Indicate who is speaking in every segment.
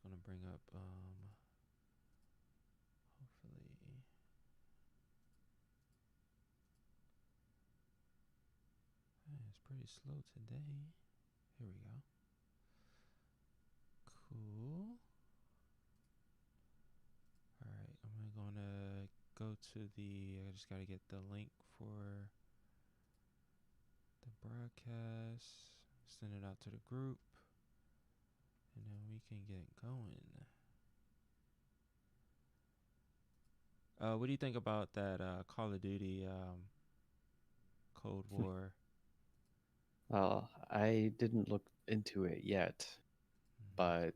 Speaker 1: gonna bring up hopefully it's pretty slow today. Here we go. Cool. All right, I'm gonna go to I just gotta get the link for the broadcast, send it out to the group, and then we can get going. What do you think about that Call of Duty Cold War?
Speaker 2: Well, I didn't look into it yet,
Speaker 1: Mm-hmm.
Speaker 2: but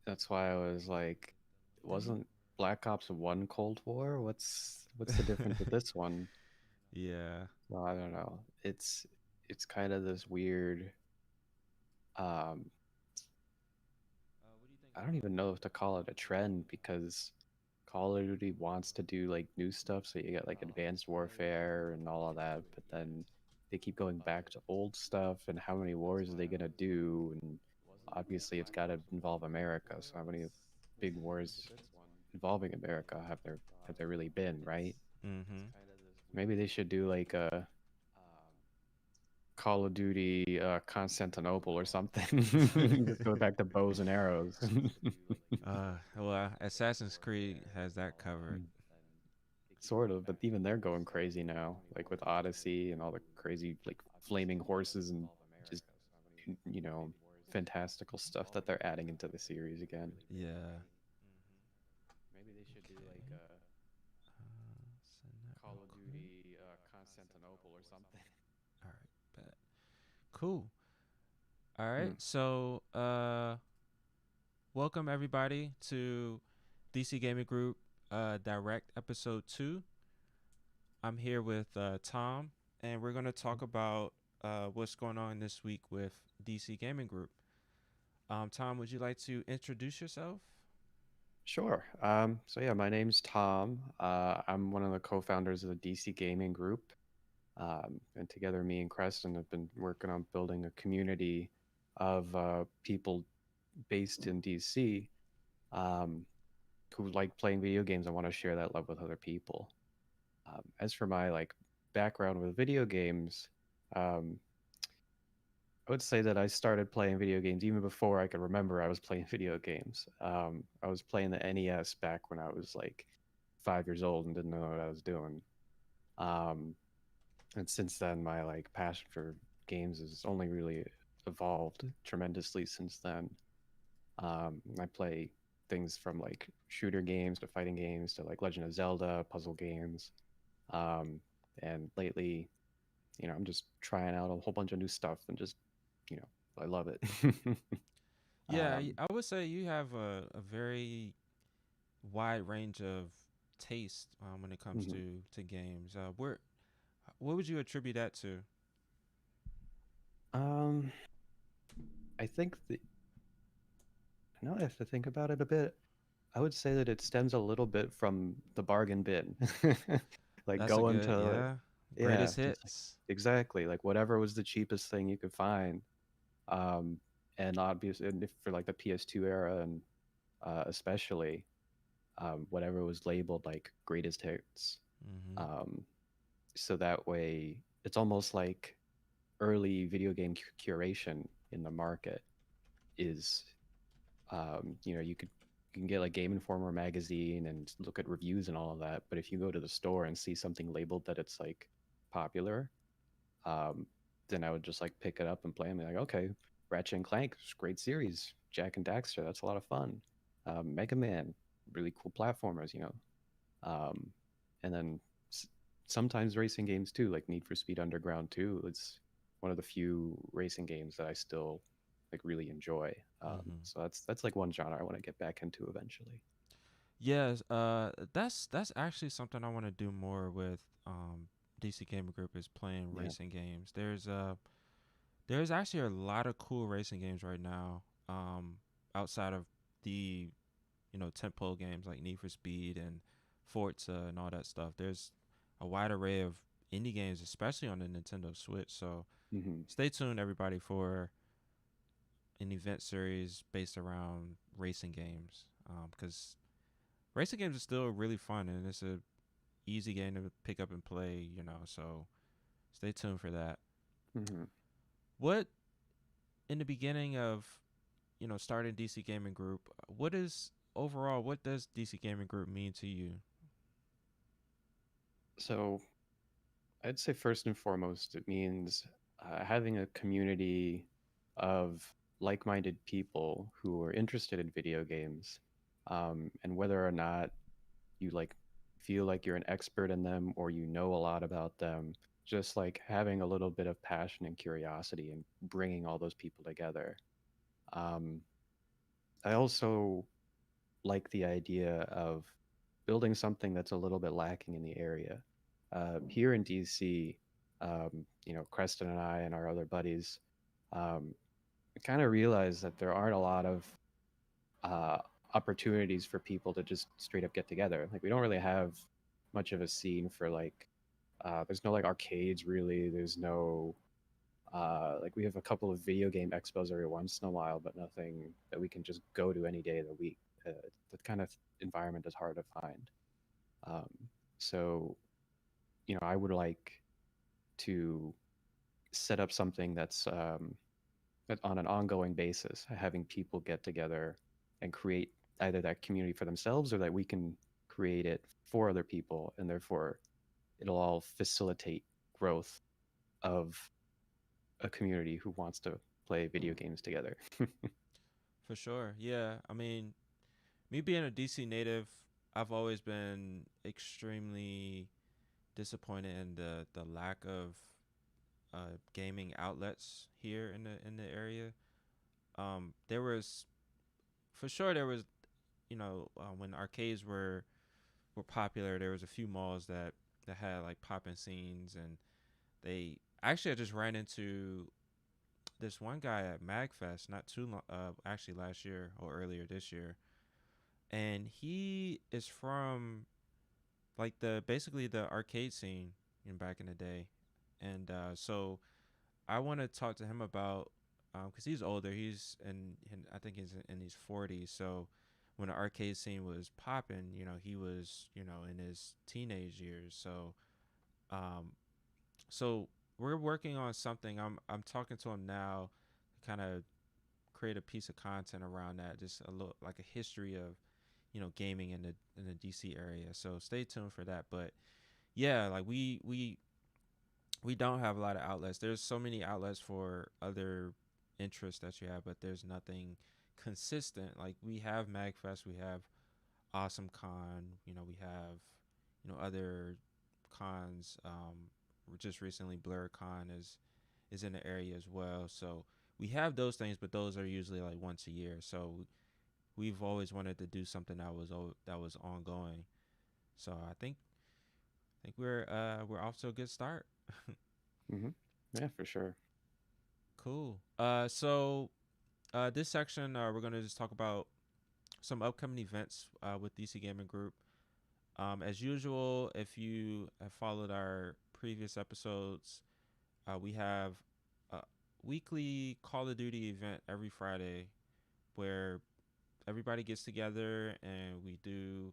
Speaker 2: that's why I was like,
Speaker 1: They,
Speaker 2: wasn't Black Ops 1 Cold War? What's the difference with this one?
Speaker 1: yeah.
Speaker 2: Well, I don't know. It's kind of this weird um
Speaker 1: What do you think
Speaker 2: I don't
Speaker 1: about
Speaker 2: even know if to call it a trend because Call of Duty wants to do like new stuff, so you get like advanced warfare and all of that, but then they keep going back to old stuff and how many wars are they gonna do? And obviously it's gotta involve America. So how many big wars involving America have there really been, right?
Speaker 1: Mm-hmm.
Speaker 2: Maybe they should do like a Call of Duty Constantinople or something. Just go back to bows and arrows.
Speaker 1: Well, Assassin's Creed has that covered.
Speaker 2: Sort of, but even they're going crazy now, like with Odyssey and all the crazy like flaming horses and just you know fantastical stuff that they're adding into the series again.
Speaker 1: Yeah.
Speaker 2: Maybe they should do like
Speaker 1: Okay.
Speaker 2: a
Speaker 1: Send that
Speaker 2: Call
Speaker 1: real
Speaker 2: of
Speaker 1: quick.
Speaker 2: Duty Constantinople or something.
Speaker 1: All right. Bet. Cool. All right.
Speaker 2: Hmm.
Speaker 1: So, welcome everybody to DC Gaming Group Direct Episode 2. I'm here with Tom, and we're going to talk about what's going on this week with DC Gaming Group. Tom, would you like to introduce yourself?
Speaker 2: Sure. So yeah, my name's Tom. I'm one of the co-founders of the DC Gaming Group. And together, me and Creston have been working on building a community of people based in DC um, who like playing video games and want to share that love with other people. As for my like background with video games, um, I would say that I started playing video games even before I could remember I was playing video games. I was playing the NES back when I was like 5 years old and didn't know what I was doing. Um, and since then, my like passion for games has only really evolved tremendously since then. I play things from like shooter games to fighting games to like Legend of Zelda, puzzle games. Um, and lately, I'm just trying out a whole bunch of new stuff and just, you know, I love it.
Speaker 1: Yeah,
Speaker 2: um,
Speaker 1: I would say you have a very wide range of taste when it comes
Speaker 2: mhm.
Speaker 1: to games. What would you attribute that to?
Speaker 2: um, I think that now I have to think about it a bit. I would say that it stems a little bit from the bargain bin. Like
Speaker 1: That's a
Speaker 2: going
Speaker 1: good,
Speaker 2: to,
Speaker 1: yeah,
Speaker 2: yeah,
Speaker 1: greatest
Speaker 2: just like
Speaker 1: hits.
Speaker 2: exactly like whatever was the cheapest thing you could find. Um, and obviously, and if for like the PS2 era and especially whatever was labeled like greatest hits.
Speaker 1: Mm-hmm.
Speaker 2: Um, so that way, it's almost like early video game curation in the market is you can get like Game Informer magazine and look at reviews and all of that. But if you go to the store and see something labeled that it's like popular, um, then I would just like pick it up and play and be like, okay, Ratchet and Clank, great series. Jack and Daxter, that's a lot of fun. Mega Man, really cool platformers. Um, and then sometimes racing games too, like Need for Speed Underground 2. It's one of the few racing games that I still like really enjoy.
Speaker 1: Mm-hmm.
Speaker 2: So that's like one genre I want to get back into eventually.
Speaker 1: Yes, that's actually something I want to do more with DC Gaming Group is playing
Speaker 2: Yeah.
Speaker 1: racing games. There's actually a lot of cool racing games right now. Outside of the tentpole games like Need for Speed and Forza and all that stuff. There's a wide array of indie games, especially on the Nintendo Switch. So
Speaker 2: Hmm.
Speaker 1: stay tuned, everybody, for an event series based around racing games. Because racing games are still really fun and it's a easy game to pick up and play. So stay tuned for that.
Speaker 2: Hmm.
Speaker 1: What in the beginning of starting DC Gaming Group? What is overall? What does DC Gaming Group mean to you?
Speaker 2: So I'd say first and foremost, it means having a community of like-minded people who are interested in video games, and whether or not you feel like you're an expert in them or you know a lot about them, just like having a little bit of passion and curiosity and bringing all those people together. Um, I also like the idea of building something that's a little bit lacking in the area. Here in DC, Creston and I and our other buddies um, kind of realized that there aren't a lot of uh, opportunities for people to just straight up get together. Like we don't really have much of a scene for there's no like arcades really. There's no we have a couple of video game expos every once in a while, but nothing that we can just go to any day of the week. That kind of environment is hard to find. Um, so, I would like to set up something that's on an ongoing basis, having people get together and create either that community for themselves or that we can create it for other people, and therefore it'll all facilitate growth of a community who wants to play video games together.
Speaker 1: For sure. Yeah. I mean, me being a DC native, I've always been extremely disappointed in the lack of gaming outlets here in the area. There was for sure there was when arcades were popular, there was a few malls that had like popping scenes, and they actually I just ran into this one guy at Magfest not too long, actually last year or earlier this year, and he is from like the basically the arcade scene in back in the day, and so I want to talk to him about because he's older. He's in I think he's in his 40s. So when the arcade scene was popping, he was in his teenage years. Um, so we're working on something. I'm talking to him now, to kind of create a piece of content around that, just a little like a history of gaming in the DC area. So stay tuned for that. But yeah, like we don't have a lot of outlets. There's so many outlets for other interests that you have, but there's nothing consistent. Like we have Magfest, we have Awesome Con, we have other cons. Just recently BlurCon is in the area as well. So we have those things, but those are usually like once a year. So we've always wanted to do something that was ongoing. So I think we're off to a good start.
Speaker 2: Hmm. Yeah, for sure.
Speaker 1: Cool. This section, we're gonna just talk about some upcoming events with DC Gaming Group. As usual, if you have followed our previous episodes, we have a weekly Call of Duty event every Friday where everybody gets together and we do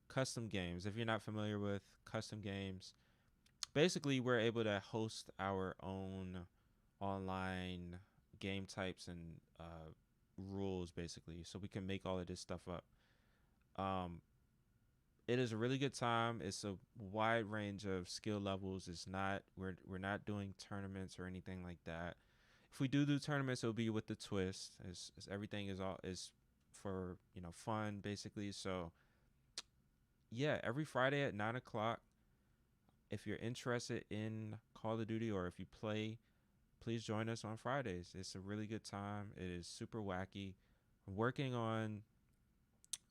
Speaker 1: custom games. If you're not familiar with custom games, basically we're able to host our own online game types and rules basically, so we can make all of this stuff up. um it is a really good time. It's a wide range of skill levels. It's not we're not doing tournaments or anything like that. If we do tournaments, it'll be with the twist, as everything is all is for fun basically. So yeah, every Friday at 9 o'clock, if you're interested in Call of Duty or if you play, please join us on Fridays. It's a really good time. It is super wacky. I'm working on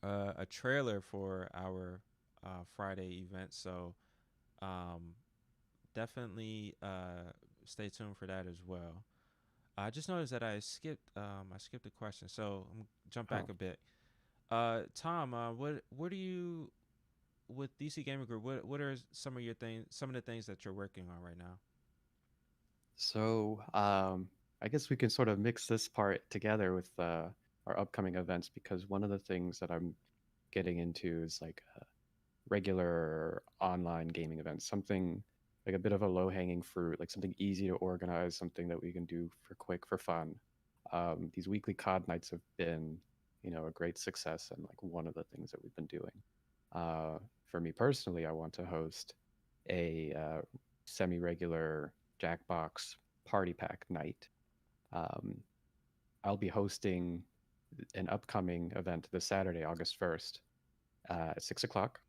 Speaker 1: a trailer for our Friday event, so um, definitely stay tuned for that as well. I just noticed that I skipped a question, so I'm gonna jump back
Speaker 2: Oh,
Speaker 1: a bit. Tom, what are you with DC Gaming Group? What are some of your things, some of the things that you're working on right now?
Speaker 2: so I guess we can sort of mix this part together with our upcoming events because one of the things that I'm getting into is like regular online gaming events, something like a bit of a low hanging fruit, like something easy to organize, something that we can do for quick for fun. These weekly COD nights have been, a great success and like one of the things that we've been doing. Uh, for me personally, I want to host a semi-regular Jackbox party pack night. Um, I'll be hosting an upcoming event this Saturday, August 1st, at 6 o'clock,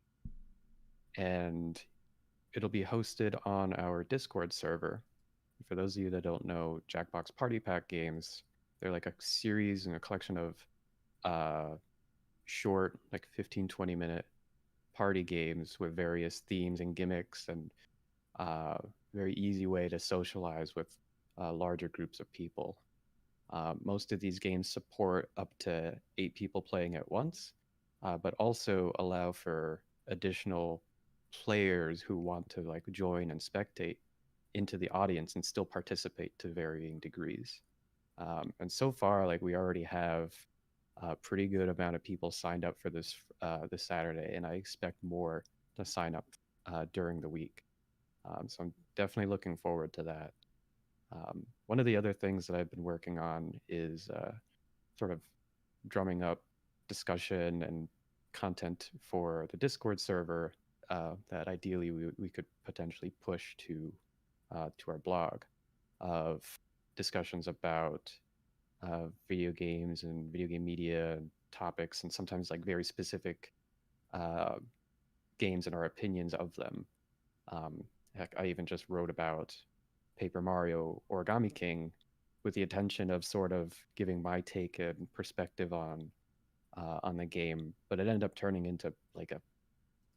Speaker 2: and it'll be hosted on our Discord server. For those of you that don't know, Jackbox Party Pack games, they're like a series and a collection of uh, short, like 15, 20-minute party games with various themes and gimmicks and uh, very easy way to socialize with larger groups of people. Most of these games support up to 8 people playing at once, but also allow for additional players who want to like join and spectate into the audience and still participate to varying degrees. And so far, like we already have a pretty good amount of people signed up for this Saturday, and I expect more to sign up during the week. So I'm definitely looking forward to that. One of the other things that I've been working on is sort of drumming up discussion and content for the Discord server that ideally we could potentially push to our blog of discussions about video games and video game media and topics, and sometimes like very specific uh, games and our opinions of them. Um, Heck, I even just wrote about Paper Mario Origami King with the intention of sort of giving my take and perspective on the game, but it ended up turning into like a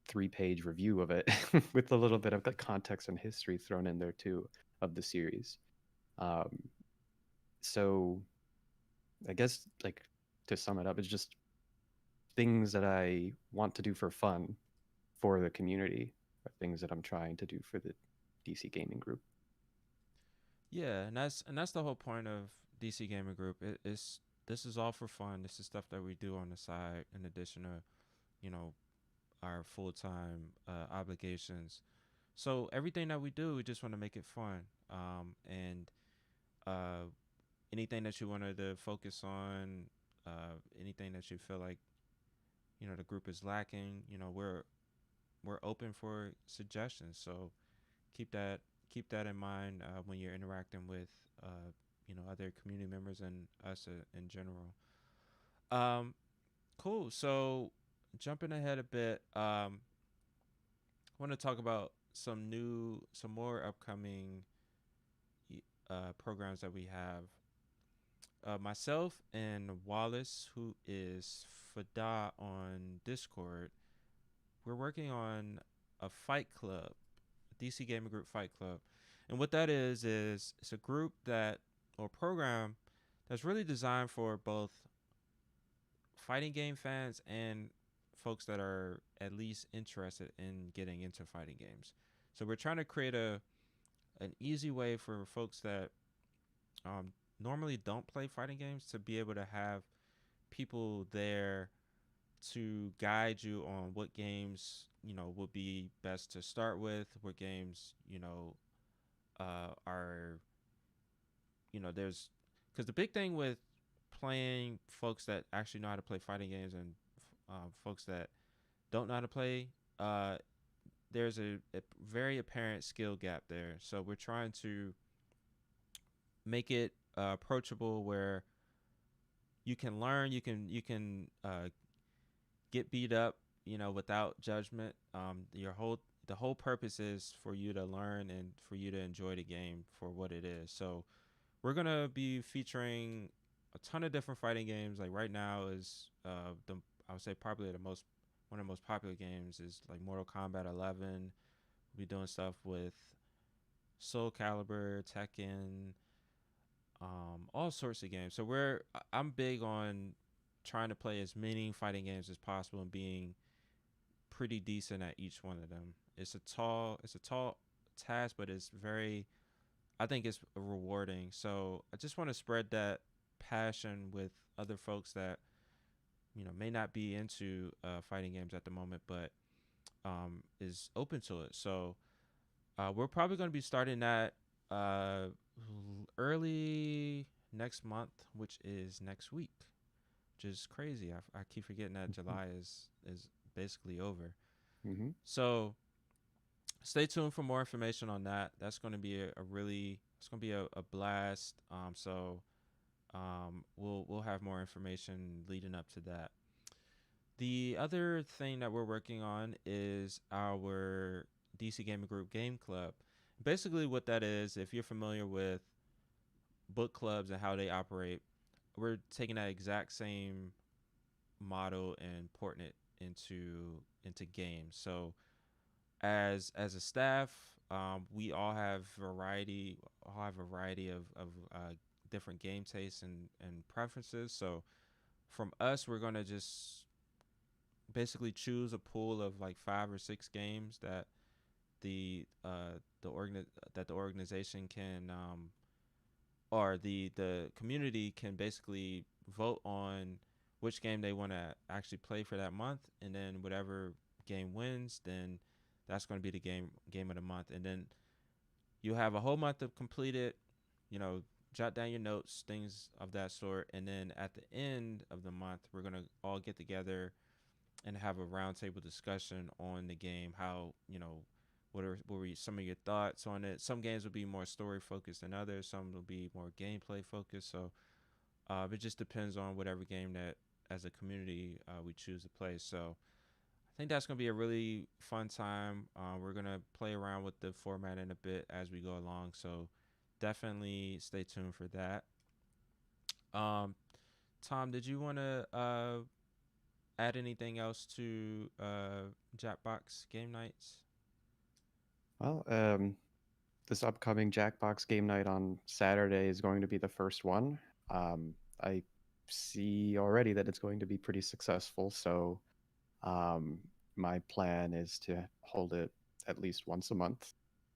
Speaker 2: 3-page review of it with a little bit of the context and history thrown in there too of the series. Um, so I guess like to sum it up, it's just things that I want to do for fun for the community, are things that I'm trying to do for the DC Gaming Group.
Speaker 1: Yeah, and that's the whole point of DC Gaming Group. It's this is all for fun. This is stuff that we do on the side in addition to you know our full time obligations. So everything that we do, we just want to make it fun. And uh, anything that you wanted to focus on, anything that you feel like the group is lacking, we're open for suggestions. So keep that keep that in mind when you're interacting with other community members and us in general. Um, cool. So jumping ahead a bit, I want to talk about some more upcoming programs that we have. Myself and Wallace, who is Fada on Discord, we're working on a fight club, DC Gaming Group Fight Club. And what that is it's a group that or program that's really designed for both fighting game fans and folks that are at least interested in getting into fighting games. So we're trying to create a an easy way for folks that um, normally don't play fighting games to be able to have people there to guide you on what games would be best to start with, what games are there's because the big thing with playing folks that actually know how to play fighting games and folks that don't know how to play, uh, there's a very apparent skill gap there. So we're trying to make it approachable where you can learn, you can get beat up, without judgment. The whole purpose is for you to learn and for you to enjoy the game for what it is. So we're gonna be featuring a ton of different fighting games. Like right now is the I would say probably the most one of the most popular games is like Mortal Kombat 11. We'll be doing stuff with Soul Calibur, Tekken, all sorts of games. So I'm big on trying to play as many fighting games as possible and being pretty decent at each one of them. It's a tall task, but it's very I think it's rewarding. So I just want to spread that passion with other folks that may not be into fighting games at the moment, but is open to it. So we're probably going to be starting that uh, early next month, which is next week, which is crazy. I keep forgetting that July is basically over.
Speaker 2: Mm-hmm.
Speaker 1: So stay tuned for more information on that. That's going to be a really it's going to be a blast. We'll have more information leading up to that. The other thing that we're working on is our DC Gaming Group Game Club. Basically, what that is, if you're familiar with book clubs and how they operate, we're taking that exact same model and porting it into games. So as a staff, we all have a variety of different game tastes and preferences. So from us, we're gonna just basically choose a pool of like 5 or 6 games that the that the organization can or the community can basically vote on which game they want to actually play for that month, and then whatever game wins, then that's going to be the game of the month, and then you have a whole month to complete it. You know, jot down your notes, things of that sort, and then at the end of the month, we're gonna all get together and have a roundtable discussion on the game. How what were some of your thoughts on it? Some games will be more story focused than others. Some will be more gameplay focused. So it just depends on whatever game that as a community we choose to play. So I think that's gonna be a really fun time. We're gonna play around with the format in a bit as we go along. So definitely stay tuned for that. Um, Tom, did you want to add anything else to Jackbox game nights?
Speaker 2: Well, this upcoming Jackbox game night on Saturday is going to be the first one. I see already that it's going to be pretty successful, so um, my plan is to hold it at least once a month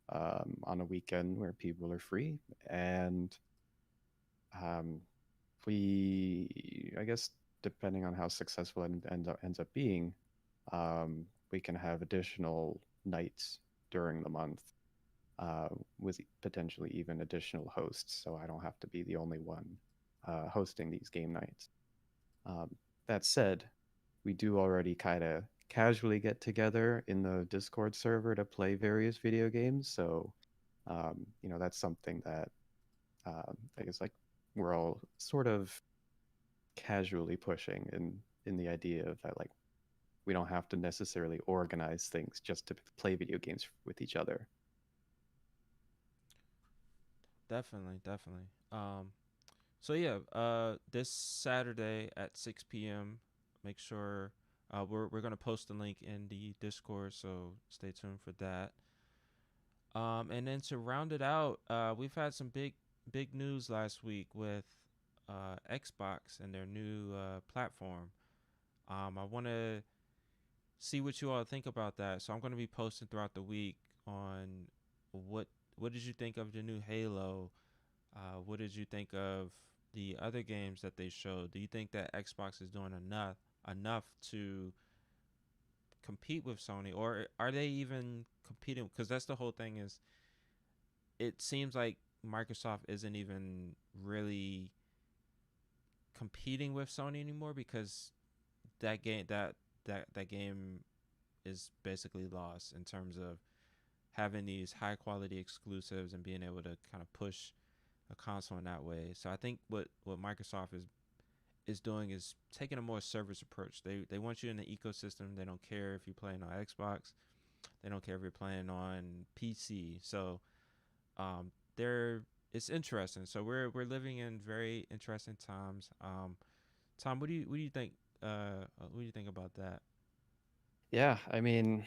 Speaker 2: on a weekend where people are free. And um, I guess, depending on how successful it ends up being, we can have additional nights during the month uh, with potentially even additional hosts, so I don't have to be the only one hosting these game nights. Um, that said, we do already kind of casually get together in the Discord server to play various video games, so that's something that I guess like we're all sort of casually pushing in the idea of that like we don't have to necessarily organize things just to play video games with each other.
Speaker 1: Definitely, definitely. So yeah, this Saturday at 6 p.m. Make sure we're gonna post the link in the Discord, so stay tuned for that. And then to round it out, we've had some big news last week with Xbox and their new platform. I want to see what you all think about that. So I'm going to be posting throughout the week on what what did you think of the new Halo? What did you think of the other games that they showed? Do you think that Xbox is doing enough to compete with Sony, or are they even competing? Because that's the whole thing. Is it seems like Microsoft isn't even really competing with Sony anymore because that game is basically lost in terms of having these high quality exclusives and being able to kind of push a console in that way. So I think what Microsoft is doing is taking a more service approach. They want you in the ecosystem. They don't care if you're playing on Xbox. They don't care if you're playing on PC. So they're it's interesting. So we're living in very interesting times. Tom, what do you think? What do you think about that?
Speaker 2: Yeah, I mean,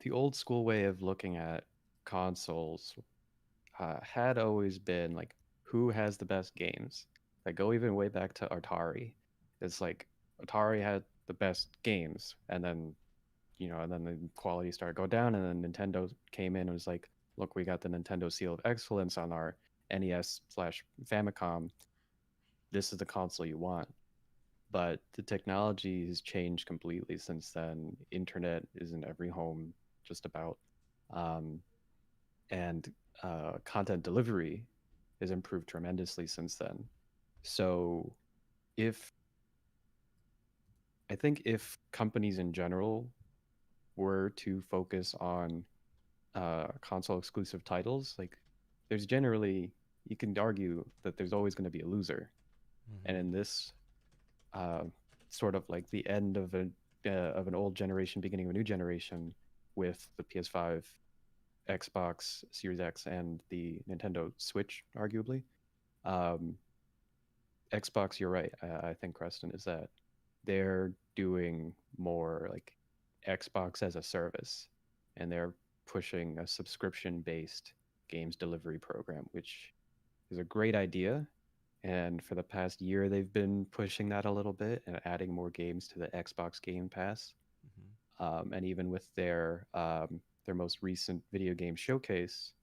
Speaker 2: the old school way of looking at consoles had always been like who has the best games. Like go even way back to Atari. It's like Atari had the best games, and then and then the quality started to go down, and then Nintendo came in and was like, look, we got the Nintendo Seal of Excellence on our NES slash Famicom. This is the console you want. But the technology has changed completely since then. Internet is in every home, just about. Um, and content delivery has improved tremendously since then. So if I think if companies in general were to focus on console exclusive titles, like there's generally you can argue that there's always going to be a loser, and
Speaker 1: Mm-hmm.
Speaker 2: in this uh, sort of like the end of an old generation, beginning of a new generation, with the PS5, Xbox Series X, and the Nintendo Switch, arguably. Um, Xbox, you're right. I think Creston is that they're doing more like Xbox as a service, and they're pushing a subscription-based games delivery program, which is a great idea. And for the past year, they've been pushing that a little bit and adding more games to the Xbox Game Pass.
Speaker 1: Mm-hmm.
Speaker 2: And even with their most recent video game showcase,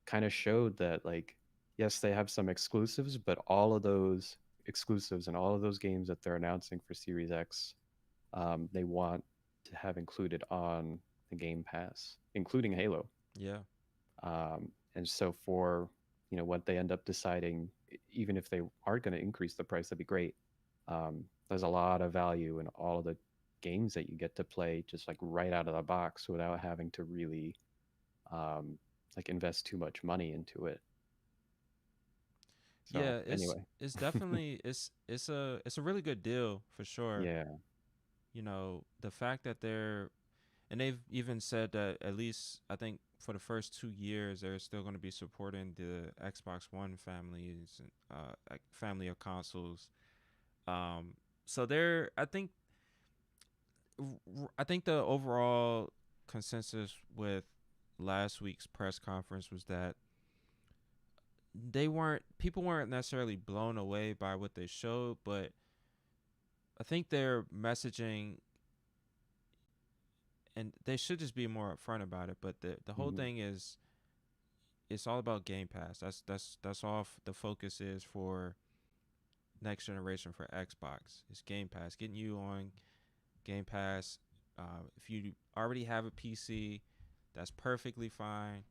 Speaker 2: kind of showed that like yes, they have some exclusives, but all of those exclusives and all of those games that they're announcing for Series X, they want to have included on the Game Pass, including Halo.
Speaker 1: Yeah.
Speaker 2: And so for what they end up deciding, even if they are going to increase the price, that'd be great. There's a lot of value in all of the games that you get to play just like right out of the box without having to really um, like invest too much money into it. So
Speaker 1: Yeah,
Speaker 2: anyway,
Speaker 1: it's definitely it's a really good deal for sure.
Speaker 2: yeah.
Speaker 1: You know, the fact that they're and they've even said that at least I think for the first 2 years they're still going to be supporting the Xbox One families and like family of consoles. Um, so they're I think the overall consensus with last week's press conference was that they weren't people weren't necessarily blown away by what they showed, but I think their messaging and they should just be more upfront about it. But the whole
Speaker 2: Hmm.
Speaker 1: thing is it's all about Game Pass. That's all the focus is for next generation for Xbox. It's Game Pass, getting you on Game Pass. If you already have a PC, that's perfectly fine.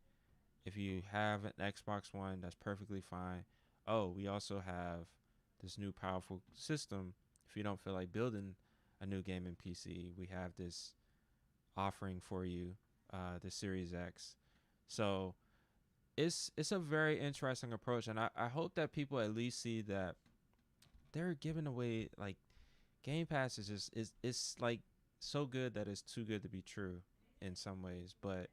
Speaker 1: If you have an Xbox One, that's perfectly fine. Oh, we also have this new powerful system. If you don't feel like building a new gaming PC, we have this offering for you, the Series X. So it's a very interesting approach, and I hope that people at least see that they're giving away like Game Pass is just is it's like so good that it's too good to be true in some ways. But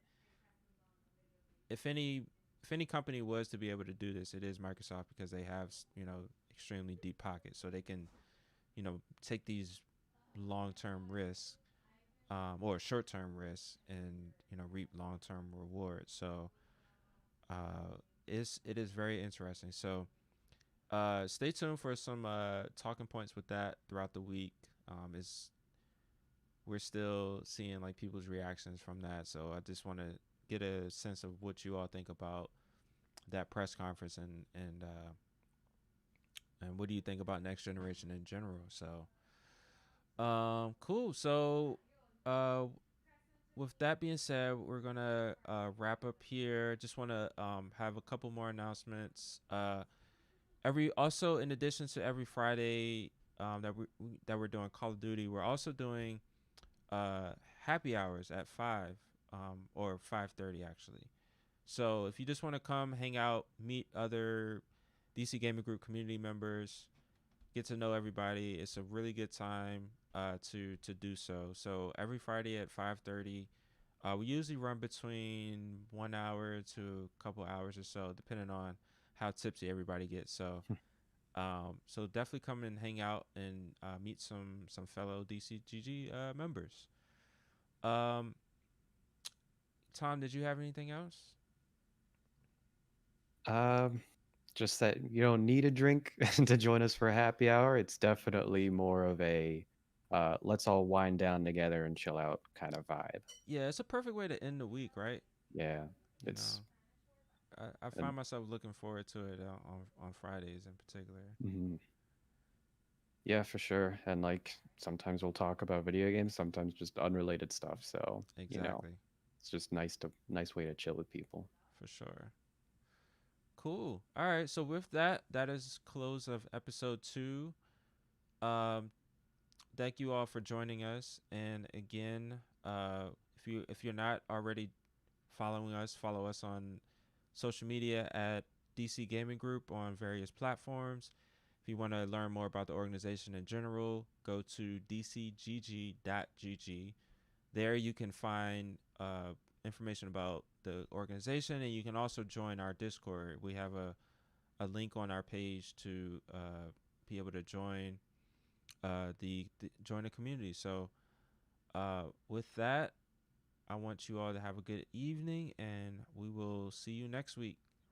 Speaker 1: if any if any company was to be able to do this, it is Microsoft because they have extremely deep pockets, so they can take these long term risks or short term risks and reap long term rewards. So it is very interesting. So stay tuned for some talking points with that throughout the week. Is We're still seeing like people's reactions from that. So I just want to get a sense of what you all think about that press conference and what do you think about next generation in general. So cool. So uh with that being said, we're gonna wrap up here. Just want to have a couple more announcements. Every also in addition to every Friday that we're doing Call of Duty, we're also doing uh, happy hours at 5 or 5:30 actually. So if you just want to come hang out, meet other DC Gaming Group community members, get to know everybody, it's a really good time to do so. So every Friday at 5:30, we usually run between 1 hour to a couple hours or so, depending on how tipsy everybody gets. So definitely come and hang out and meet some fellow DCGG members. Um, Tom, did you have anything else?
Speaker 2: Um, just that you don't need a drink to join us for a happy hour. It's definitely more of a let's all wind down together and chill out kind of vibe.
Speaker 1: Yeah, it's a perfect way to end the week, right?
Speaker 2: Yeah,
Speaker 1: You
Speaker 2: it's
Speaker 1: know. I
Speaker 2: And
Speaker 1: find myself looking forward to it on Fridays in particular.
Speaker 2: mhm, yeah, for sure. And like sometimes we'll talk about video games, sometimes just unrelated stuff. So,
Speaker 1: Exactly,
Speaker 2: it's just nice way to chill with people.
Speaker 1: for sure. Cool. All right. So with that, that is close of episode 2. Um, thank you all for joining us. And again, if you're not already following us, follow us on social media at DC Gaming Group on various platforms. If you want to learn more about the organization in general, go to dcgg.gg. There you can find information about the organization, and you can also join our Discord. We have a link on our page to be able to join join the community. So with that, I want you all to have a good evening, and we will see you next week.